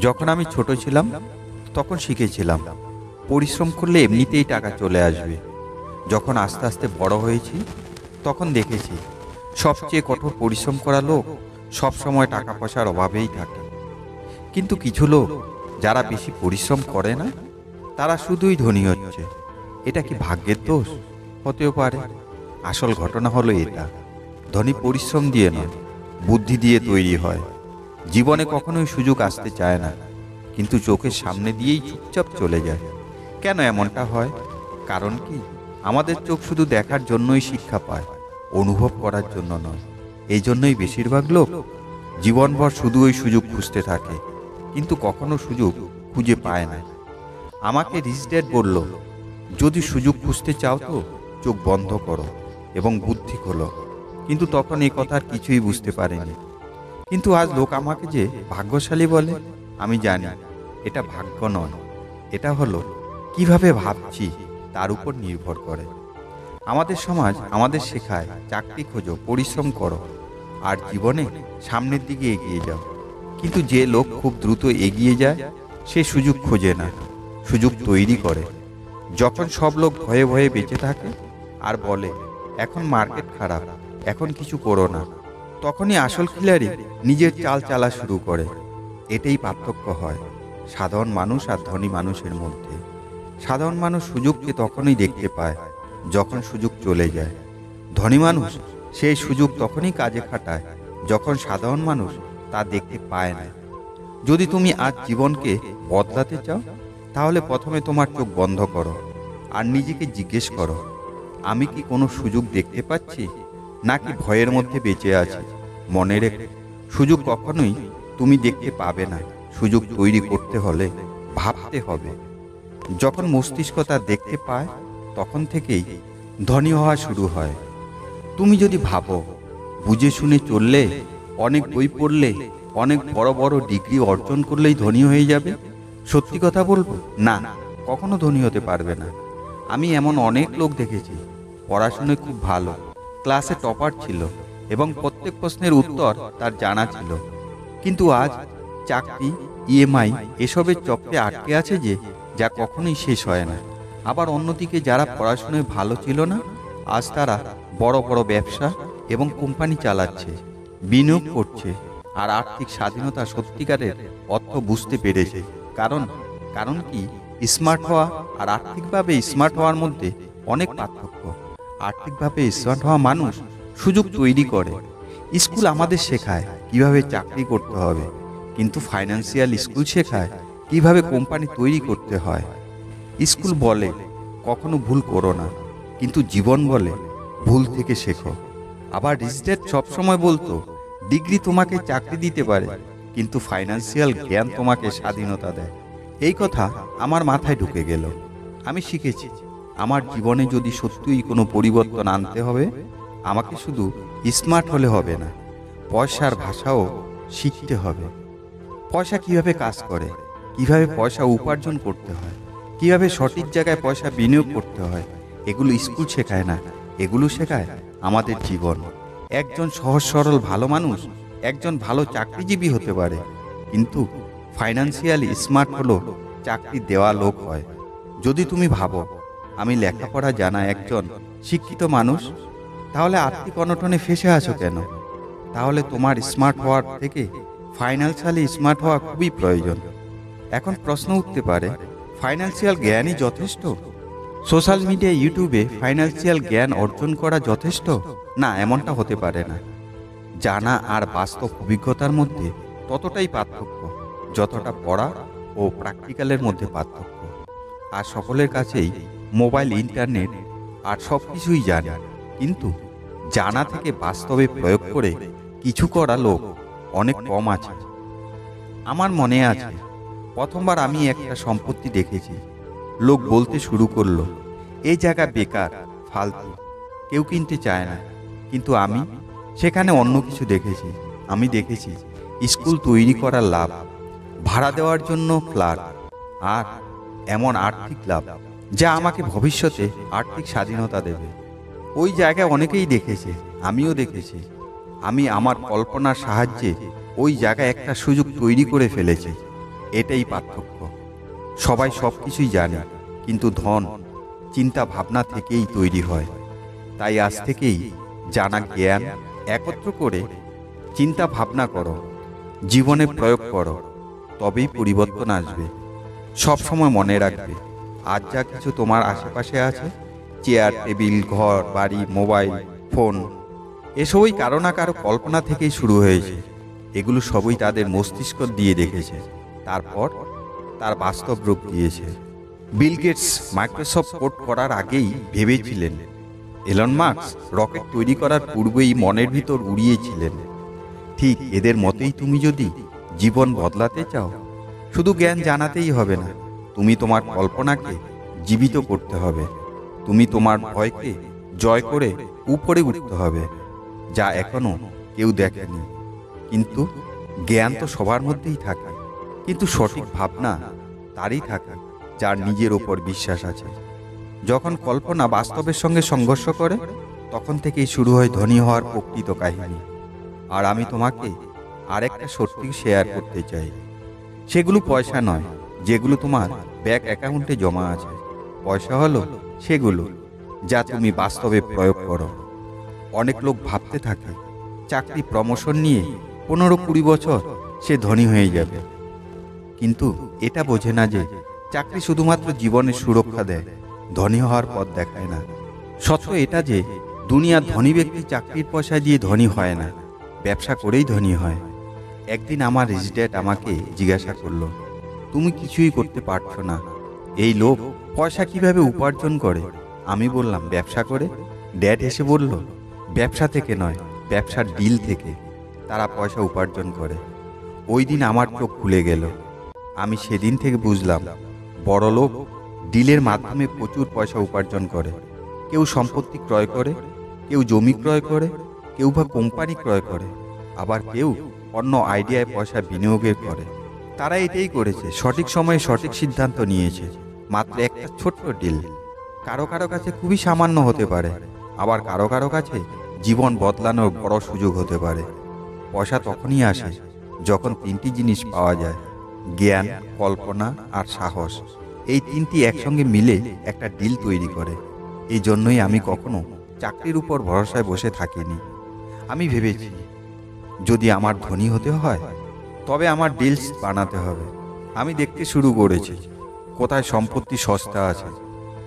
যখন আমি ছোট ছিলাম তখন শিখেছিলাম পরিশ্রম করলে এমনিতেই টাকা চলে আসবে। যখন আস্তে আস্তে বড় হয়েছি তখন দেখেছি সবচেয়ে কঠোর পরিশ্রম করা লোক সব সময় টাকা পয়সার অভাবেই থাকে। কিন্তু কিছু লোক যারা বেশি পরিশ্রম করে না তারা শুধুই ধনী হচ্ছে। এটা কি ভাগ্যের দোষ? হতেও পারে। আসল ঘটনা হলো এটা, ধনী পরিশ্রম দিয়ে নয়, বুদ্ধি দিয়ে তৈরি হয়। জীবনে কখনোই সুযোগ আসতে চায় না, কিন্তু চোখের সামনে দিয়েই চুপচাপ চলে যায়। কেন এমনটা হয়? কারণ কি, আমাদের চোখ শুধু দেখার জন্যই শিক্ষা পায়, অনুভব করার জন্য নয়। এই জন্যই বেশিরভাগ লোক জীবনভর শুধু ওই সুযোগ খুঁজতে থাকে, কিন্তু কখনো সুযোগ খুঁজে পায় না। আমাকে রিচ ড্যাড বলল, যদি সুযোগ খুঁজতে চাও তো চোখ বন্ধ করো এবং বুদ্ধি খোলো। কিন্তু তখন এই কথার কিছুই বুঝতে পারিনি। কিন্তু আজ লোক আমাকে যে ভাগ্যশালী বলে, আমি জানি এটা ভাগ্য নয়, এটা হলো কিভাবে ভাবছি তার উপর নির্ভর করে। আমাদের সমাজ আমাদের শেখায় চাকরি খোঁজো, পরিশ্রম করো আর জীবনে সামনের দিকে এগিয়ে যাও। কিন্তু যে লোক খুব দ্রুত এগিয়ে যায় সে সুযোগ খোঁজে না, সুযোগ তৈরি করে। যখন সব লোক ভয়ে ভয়ে বেঁচে থাকে আর বলে এখন মার্কেট খারাপ, এখন কিছু করো না, তখনই আসল খিলাড়ি নিজের চাল চালা শুরু করে। এটাই পার্থক্য হয় সাধারণ মানুষ আর ধনী মানুষের মধ্যে। সাধারণ মানুষ সুযোগকে তখনই দেখতে পায় যখন সুযোগ চলে যায়। ধনী মানুষ সেই সুযোগ তখনই কাজে খাটায় যখন সাধারণ মানুষ তা দেখতে পায় না। যদি তুমি আজ জীবনকে বদলাতে চাও তাহলে প্রথমে তোমার চোখ বন্ধ করো আর নিজেকে জিজ্ঞেস করো, আমি কি কোনো সুযোগ দেখতে পাচ্ছি নাকি ভয়ের মধ্যে বেঁচে আছি? মনে রেখো, সুযোগ কখনোই তুমি দেখতে পাবে না। সুযোগ তৈরি করতে হলে ভাবতে হবে। যখন মস্তিষ্ক তা দেখতে পায় তখন থেকেই ধনী হওয়া শুরু হয়। তুমি যদি ভাবো বুঝে শুনে চললে, অনেক বই পড়লে, অনেক বড় বড় ডিগ্রি অর্জন করলেই ধনী হয়ে যাবে, সত্যি কথা বলবো, না, কখনো ধনী হতে পারবে না। আমি এমন অনেক লোক দেখেছি পড়াশোনায় খুব ভালো, ক্লাসে টপার ছিল এবং প্রত্যেক প্রশ্নের উত্তর তার জানা ছিল, কিন্তু আজ চাকরি, ইএমআই এসবের চক্রে আটকে আছে যে যা কখনোই শেষ হয় না। আবার অন্যদিকে যারা পড়াশোনায় ভালো ছিল না, আজ তারা বড় বড় ব্যবসা এবং কোম্পানি চালাচ্ছে, বিনিয়োগ করছে আর আর্থিক স্বাধীনতা সত্যিকারের অর্থ বুঝতে পেরেছে। কারণ কারণ কি, স্মার্ট হওয়া আর আর্থিকভাবে স্মার্ট হওয়ার মধ্যে অনেক পার্থক্য। আর্থিকভাবে স্মার্ট হওয়া মানুষ সুযোগ তৈরি করে। স্কুল আমাদের শেখায় কিভাবে চাকরি করতে হবে, কিন্তু ফাইন্যান্সিয়াল স্কুল শেখায় কিভাবে কোম্পানি তৈরি করতে হয়। স্কুল বলে কখনো ভুল করো না, কিন্তু জীবন বলে ভুল থেকে শেখো। আবার রিচ ড্যাড সবসময় বলতো, ডিগ্রি তোমাকে চাকরি দিতে পারে, কিন্তু ফাইন্যান্সিয়াল জ্ঞান তোমাকে স্বাধীনতা দেয়। এই কথা আমার মাথায় ঢুকে গেল। আমি শিখেছি আমার জীবনে যদি সত্যিই কোনো পরিবর্তন আনতে হবে, আমাকে শুধু স্মার্ট হলে হবে না, পয়সার ভাষাও শিখতে হবে। পয়সা কিভাবে কাজ করে, কিভাবে পয়সা উপার্জন করতে হয়, কিভাবে সঠিক জায়গায় পয়সা বিনিয়োগ করতে হয়, এগুলো স্কুল শেখায় না, এগুলো শেখায় আমাদের জীবন। একজন সহজ সরল ভালো মানুষ একজন ভালো চাকরিজীবী হতে পারে, কিন্তু ফাইন্যান্সিয়ালি স্মার্ট হলো চাকরি দেওয়া লোক হয়। যদি তুমি ভাবো আমি লেখাপড়া জানা একজন শিক্ষিত মানুষ, তাহলে আর্থিক অনটনে ফেঁসে আছো কেন? তাহলে তোমার স্মার্ট হওয়ার থেকে ফাইন্যান্সিয়ালি স্মার্ট হওয়া খুবই প্রয়োজন। এখন প্রশ্ন উঠতে পারে, ফাইন্যান্সিয়াল জ্ঞানই যথেষ্ট? সোশ্যাল মিডিয়া, ইউটিউবে ফাইন্যান্সিয়াল জ্ঞান অর্জন করা যথেষ্ট? না, এমনটা হতে পারে না। জানা আর বাস্তব অভিজ্ঞতার মধ্যে ততটাই পার্থক্য যতটা পড়া ও প্র্যাকটিক্যালের মধ্যে পার্থক্য। আর সকলের কাছেই মোবাইল, ইন্টারনেট আর সব কিছুই জানে, কিন্তু জানা থেকে বাস্তবে প্রয়োগ করে কিছু করা লোক অনেক কম আছে। আমার মনে আছে প্রথমবার আমি একটা সম্পত্তি দেখেছি, লোক বলতে শুরু করলো এই জায়গা বেকার, ফালতু, কেউ কিনতে চায় না। কিন্তু আমি সেখানে অন্য কিছু দেখেছি। আমি দেখেছি স্কুল তৈরি করার লাভ, ভাড়া দেওয়ার জন্য ফ্ল্যাট, আর এমন আর্থিক লাভ যা আমাকে ভবিষ্যতে আর্থিক স্বাধীনতা দেবে। ওই জায়গায় অনেকেই দেখেছে, আমিও দেখেছি। আমি আমার কল্পনার সাহায্যে ওই জায়গায় একটা সুযোগ তৈরি করে ফেলেছি। এটাই পার্থক্য। সবাই সব কিছুই জানে, কিন্তু ধন চিন্তা ভাবনা থেকেই তৈরি হয়। তাই আজ থেকেই জানা জ্ঞান একত্র করে চিন্তা ভাবনা করো, জীবনে প্রয়োগ করো, তবেই পরিবর্তন আসবে। সব সময় মনে রাখবে, আজ যা কিছু তোমার আশেপাশে আছে, চেয়ার, টেবিল, ঘর, বাড়ি, মোবাইল, ফোন, এসবই কারো না কারো কল্পনা থেকেই শুরু হয়েছে। এগুলো সবই তাদের মস্তিষ্ক দিয়ে দেখেছে, তারপর তার বাস্তব রূপ দিয়েছে। বিল গেটস মাইক্রোসফট কোড করার আগেই ভেবেছিলেন, এলন মাস্ক রকেট তৈরি করার পূর্বেই মনের ভিতর উড়িয়েছিলেন। ঠিক এদের মতেই তুমি যদি জীবন বদলাতে চাও, শুধু জ্ঞান জানাতেই হবে না, তুমি তোমার কল্পনাকে জীবিত করতে হবে। তুমি তোমার ভয়কে জয় করে উপরে উঠতে হবে, যা এখনো কেউ দেখেনি। কিন্তু জ্ঞান তো সবার মধ্যেই থাকে, কিন্তু সঠিক ভাবনা তারই থাকে যার নিজের ওপর বিশ্বাস আছে। যখন কল্পনা বাস্তবের সঙ্গে সংঘর্ষ করে, তখন থেকেই শুরু হয় ধনী হওয়ার প্রকৃত কাহিনী। আর আমি তোমাকে আরেকটা সত্যি শেয়ার করতে চাই। সেগুলো পয়সা নয় যেগুলো তোমার ব্যাংক অ্যাকাউন্টে জমা আছে। পয়সা হলো সেগুলো যা তুমি বাস্তবে প্রয়োগ করো। অনেক লোক ভাবতে থাকে চাকরি প্রমোশন নিয়ে 15-20 বছর সে ধনী হয়ে যাবে, কিন্তু এটা বোঝে না যে চাকরি শুধুমাত্র জীবনের সুরক্ষা দেয়, ধনী হওয়ার পথ দেখায় না। সত্য এটা যে দুনিয়ার ধনী ব্যক্তি চাকরির পয়সা দিয়ে ধনী হয় না, ব্যবসা করেই ধনী হয়। একদিন আমার রিচ আমাকে জিজ্ঞাসা করলো, তুমি কিছুই করতে পারছো না, এই লোক পয়সা কিভাবে উপার্জন করে? আমি বললাম, ব্যবসা করে। ড্যাড হেসে বলল, ব্যবসা থেকে নয়, ব্যবসার ডিল থেকে তারা পয়সা উপার্জন করে। ওই দিন আমার চোখ খুলে গেল। আমি সেদিন থেকে বুঝলাম, বড় লোক ডিলের মাধ্যমে প্রচুর পয়সা উপার্জন করে। কেউ সম্পত্তি ক্রয় করে, কেউ জমি ক্রয় করে, কেউ বা কোম্পানি ক্রয় করে, আবার কেউ অন্য আইডিয়ায় পয়সা বিনিয়োগের করে। তারা এটাই করেছে, সঠিক সময়ে সঠিক সিদ্ধান্ত নিয়েছে। মাত্র একটা ছোট্ট ডিল কারো কারো কাছে খুবই সামান্য হতে পারে, আবার কারো কারো কাছে জীবন বদলানোর বড় সুযোগ হতে পারে। পয়সা তখনই আসে যখন তিনটি জিনিস পাওয়া যায়, জ্ঞান, কল্পনা আর সাহস। এই তিনটি একসঙ্গে মিলে একটা ডিল তৈরি করে। এই জন্যই আমি কখনো চাকরির উপর ভরসায় বসে থাকিনি। আমি ভেবেছি, যদি আমার ধনী হতে হয় তবে আমার ডিলস বানাতে হবে। আমি দেখতে শুরু করেছি কোথায় সম্পত্তি সস্তা আছে,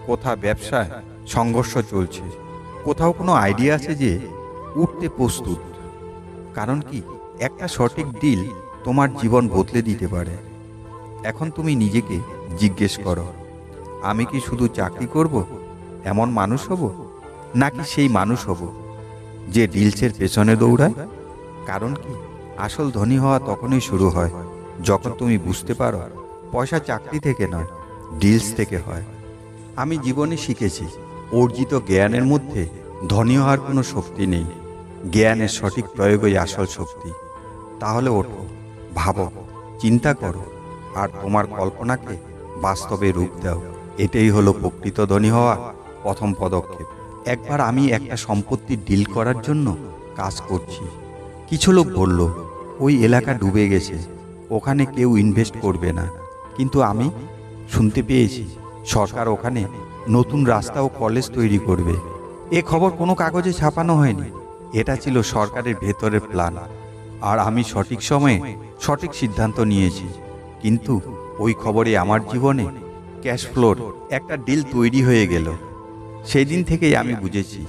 কোথা ব্যবসায় সংঘর্ষ চলছে, কোথাও কোনো আইডিয়া আছে যে উঠতে প্রস্তুত। কারণ কি, একটা সঠিক ডিল তোমার জীবন বদলে দিতে পারে। এখন তুমি নিজেকে জিজ্ঞেস করো, আমি কি শুধু চাকরি করব, এমন মানুষ হব, নাকি সেই মানুষ হব যে ডিলসের পেছনে দৌড়ায়? কারণ কি, আসল ধনী হওয়া তখনই শুরু হয় যখন তুমি বুঝতে পারো পয়সা চাকরি থেকে নয়, ডিলস থেকে হয়। আমি জীবনে শিখেছি, অর্জিত জ্ঞানের মধ্যে ধনী হওয়ার কোনো শক্তি নেই, জ্ঞানের সঠিক প্রয়োগই আসল শক্তি। তাহলে ওঠো, ভাবো, চিন্তা করো, আর তোমার কল্পনাকে বাস্তবে রূপ দাও। এটাই হলো প্রকৃত ধনী হওয়া প্রথম পদক্ষেপ। একবার আমি একটা সম্পত্তির ডিল করার জন্য কাজ করছি। কিছু লোক বলল, ওই এলাকা ডুবে গেছে, ওখানে কেউ ইনভেস্ট করবে না। কিন্তু আমি শুনতে পেয়েছি সরকার ওখানে নতুন রাস্তা ও কলেজ তৈরি করবে। এ খবর কোনো কাগজে ছাপানো হয়নি, এটা ছিল সরকারের ভেতরের প্ল্যান। আর আমি সঠিক সময়ে সঠিক সিদ্ধান্ত নিয়েছি। কিন্তু ওই খবরে আমার জীবনে ক্যাশ ফ্লোর একটা ডিল তৈরি হয়ে গেল। সেই দিন থেকেই আমি বুঝেছি,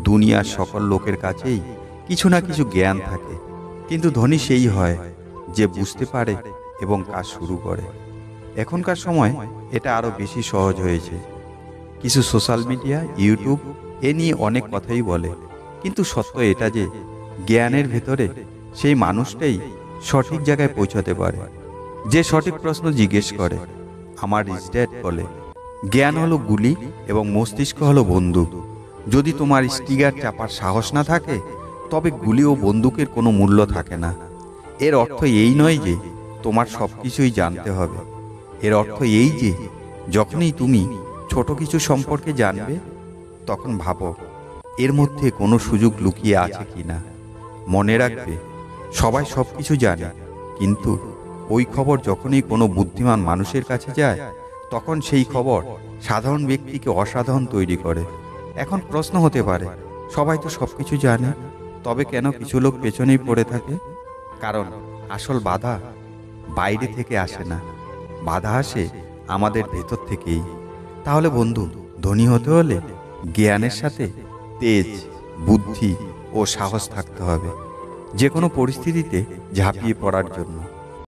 দুনিয়ার সকল লোকের কাছেই কিছু না কিছু জ্ঞান থাকে, কিন্তু ধনী সেই হয় যে বুঝতে পারে এবং কাজ শুরু করে। এখনকার সময় এটা আরও বেশি সহজ হয়েছে। কিছু সোশ্যাল মিডিয়া, ইউটিউব এ নিয়ে অনেক কথাই বলে, কিন্তু সত্য এটা যে জ্ঞানের ভেতরে সেই মানুষটাই সঠিক জায়গায় পৌঁছাতে পারে, যে সঠিক প্রশ্ন জিজ্ঞেস করে। আমার রিচ ড্যাড বলে, জ্ঞান হলো গুলি এবং মস্তিষ্ক হলো বন্দুক। যদি তোমার স্টিগার চাপার সাহস না থাকে, তবে গুলি ও বন্দুকের কোনো মূল্য থাকে না। এর অর্থ এই নয় যে তোমার সব কিছুই জানতে হবে। এর অর্থ এই যে যখনই তুমি ছোট কিছু সম্পর্কে জানবে, তখন ভাবো এর মধ্যে কোনো সুযোগ লুকিয়ে আছে কিনা। মনে রাখবে, সবাই সব কিছু জানে, কিন্তু ওই খবর যখনই কোনো বুদ্ধিমান মানুষের কাছে যায়, তখন সেই খবর সাধারণ ব্যক্তিকে অসাধারণ তৈরি করে। এখন প্রশ্ন হতে পারে, সবাই তো সব কিছু জানে, তবে কেন কিছু লোক পেছনেই পড়ে থাকে? কারণ আসল বাধা বাইরে থেকে আসে না, বাধা আসে আমাদের ভেতর থেকেই। তাহলে বন্ধু, ধনী হতে হলে জ্ঞানের সাথে তেজ, বুদ্ধি ও সাহস থাকতে হবে, যে কোনো পরিস্থিতিতে ঝাঁপিয়ে পড়ার জন্য।